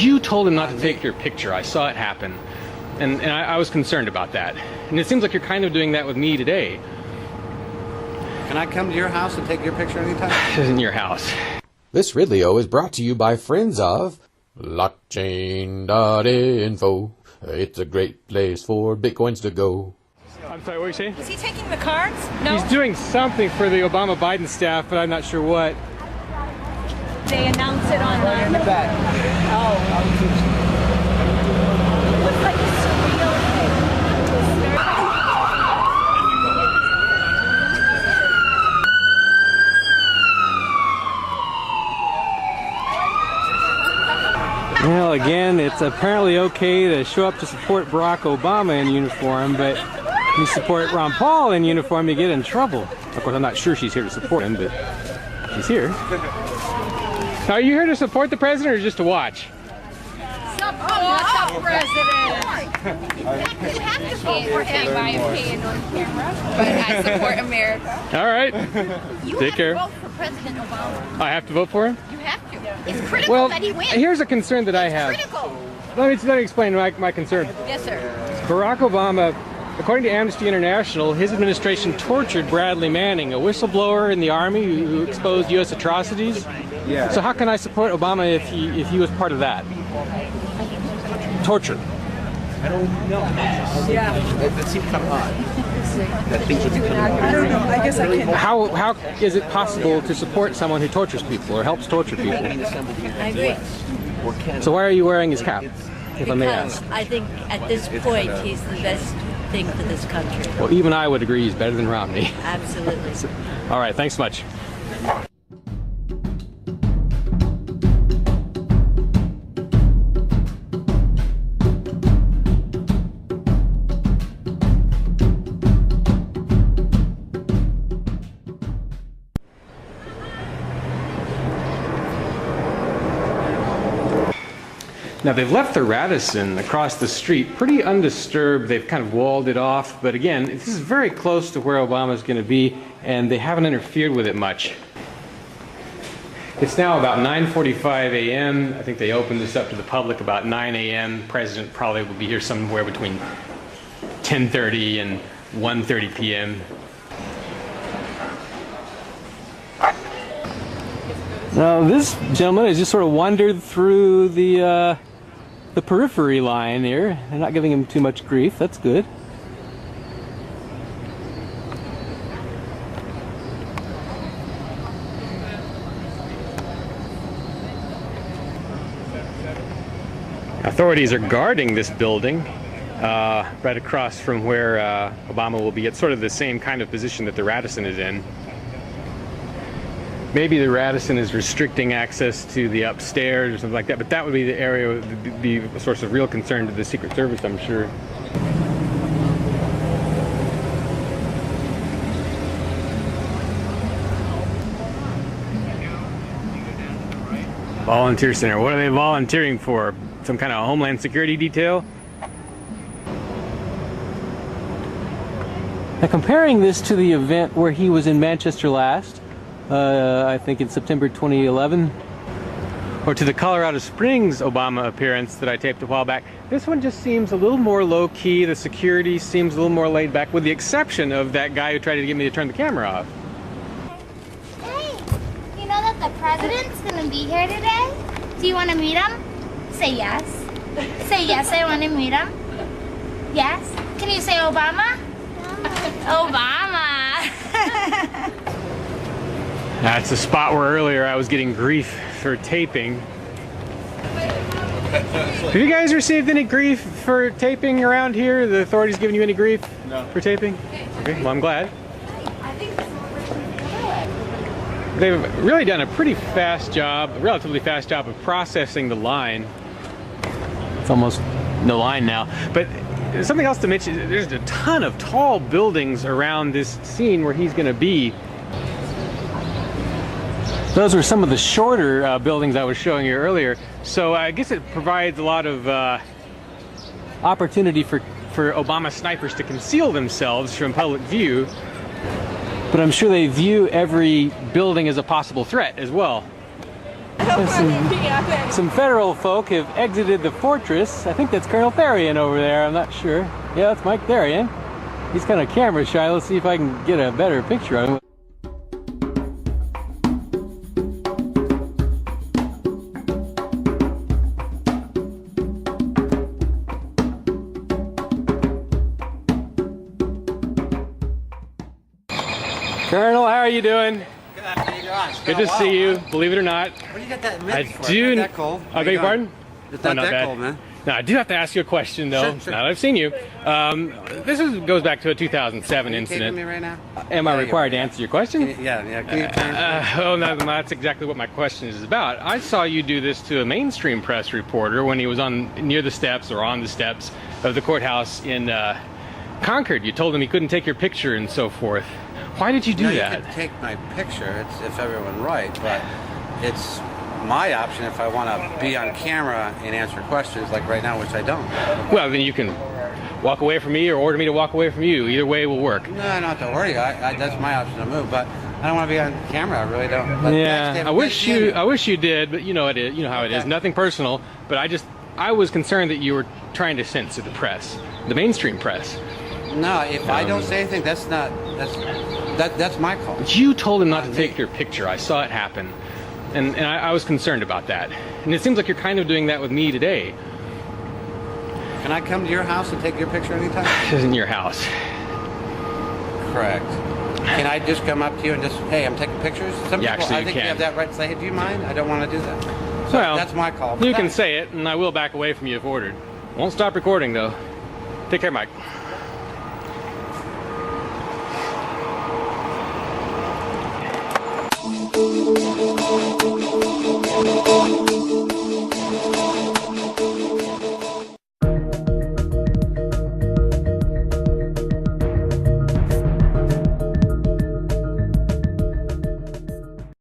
you told him not to take your picture. I saw it happen. And I was concerned about that. And it seems like you're kind of doing that with me today. Can I come to your house and take your picture anytime? This isn't your house. This Ridley-O is brought to you by friends of blockchain.info. It's a great place for Bitcoins to go. I'm sorry, what were you saying? Is he taking the cards? No. He's doing something for the Obama-Biden staff, but I'm not sure what. They announce it online. In the back. Oh. It looks like a surreal thing. Well, again, it's apparently okay to show up to support Barack Obama in uniform, but if you support Ron Paul in uniform, you get in trouble. Of course, I'm not sure she's here to support him, but she's here. Now, are you here to support the president or just to watch? Support the president! You have to vote for him. My opinion on camera, but I support America. All right. Take care. You have to vote for President Obama. I have to vote for him? You have to. It's critical that he wins. Here's a concern that I have. Critical. Let me explain my concern. Yes, sir. Barack Obama, according to Amnesty International, his administration tortured Bradley Manning, a whistleblower in the Army who exposed U.S. atrocities. Yeah. So how can I support Obama if he was part of that? Torture. I don't know. Yeah. That seems kind of odd. That things would be coming out. I don't know. I guess I can't. How is it possible to support someone who tortures people or helps torture people? I agree. So why are you wearing his cap, if I may Because ask? I think at this point he's the best thing for this country. Well, even I would agree he's better than Romney. Absolutely. All right, thanks much. Now they've left the Radisson across the street pretty undisturbed. They've kind of walled it off, but again, this is very close to where Obama's going to be, and they haven't interfered with it much. It's now about 9:45 a.m. I think they opened this up to the public about 9 a.m. The president probably will be here somewhere between 10:30 and 1:30 p.m. Now this gentleman has just sort of wandered through the periphery line here. They're not giving him too much grief. That's good. Authorities are guarding this building right across from where Obama will be. It's sort of the same kind of position that the Radisson is in. Maybe the Radisson is restricting access to the upstairs or something like that, but that would be the area that would be a source of real concern to the Secret Service, I'm sure. Volunteer Center. What are they volunteering for? Some kind of Homeland Security detail? Now, comparing this to the event where he was in Manchester last, I think in September 2011, or to the Colorado Springs Obama appearance that I taped a while back, this one just seems a little more low-key. The security seems a little more laid back, with the exception of that guy who tried to get me to turn the camera off. Hey, you know that the president's gonna be here today? Do you want to meet him? Say yes. Say yes, I want to meet him. Yes? Can you say Obama? Obama! That's the spot where earlier I was getting grief for taping. Have you guys received any grief for taping around here? The authorities giving you any grief for taping? Okay, well, I'm glad. They've really done a pretty fast job, a relatively fast job of processing the line. It's almost no line now. But something else to mention, there's a ton of tall buildings around this scene where he's going to be. Those were some of the shorter buildings I was showing you earlier. So I guess it provides a lot of opportunity for Obama snipers to conceal themselves from public view. But I'm sure they view every building as a possible threat as well. I Some federal folk have exited the fortress. I think that's Colonel Therian over there. I'm not sure. Yeah, that's Mike Therian. He's kind of camera shy. Let's see if I can get a better picture of him. Colonel, how are you doing? Good to see you, believe it or not. What do you got that I mitt for? do. It's not that cold. I beg your pardon? It's not that bad. cold, man. Now, I do have to ask you a question, though. Sure. Now that I've seen you. Goes back to a 2007 Are you taping incident. me right now? Am I Yeah, required to yeah. answer your question? Yeah. Can you turn? Oh, no, that's exactly what my question is about. I saw you do this to a mainstream press reporter when he was near the steps or on the steps of the courthouse in Concord. You told him he couldn't take your picture and so forth. Why did you do You that? can take my picture if everyone right, but it's my option if I want to be on camera and answer questions like right now, which I don't. Well, then you can walk away from me or order me to walk away from you. Either way will work. No, I don't have to worry. That's my option to move, but I don't want to be on camera. I really don't. But Yeah, backstage, I wish you did, but you know it is. You know how it is. Okay. Nothing personal, but I was concerned that you were trying to censor the press, the mainstream press. No, if I don't say anything, that's my call. You told him not to Me. take your picture. I saw it happen, and I was concerned about that. And it seems like you're kind of doing that with me today. Can I come to your house and take your picture anytime? This isn't your house. Correct. Can I just come up to you and just, hey, I'm taking pictures? Some Yeah, people, actually, I you think can. you have that right to say, hey, do you mind? I don't want to do that. So Well, that's my call. You can say it, and I will back away from you if ordered. Won't stop recording, though. Take care, Mike.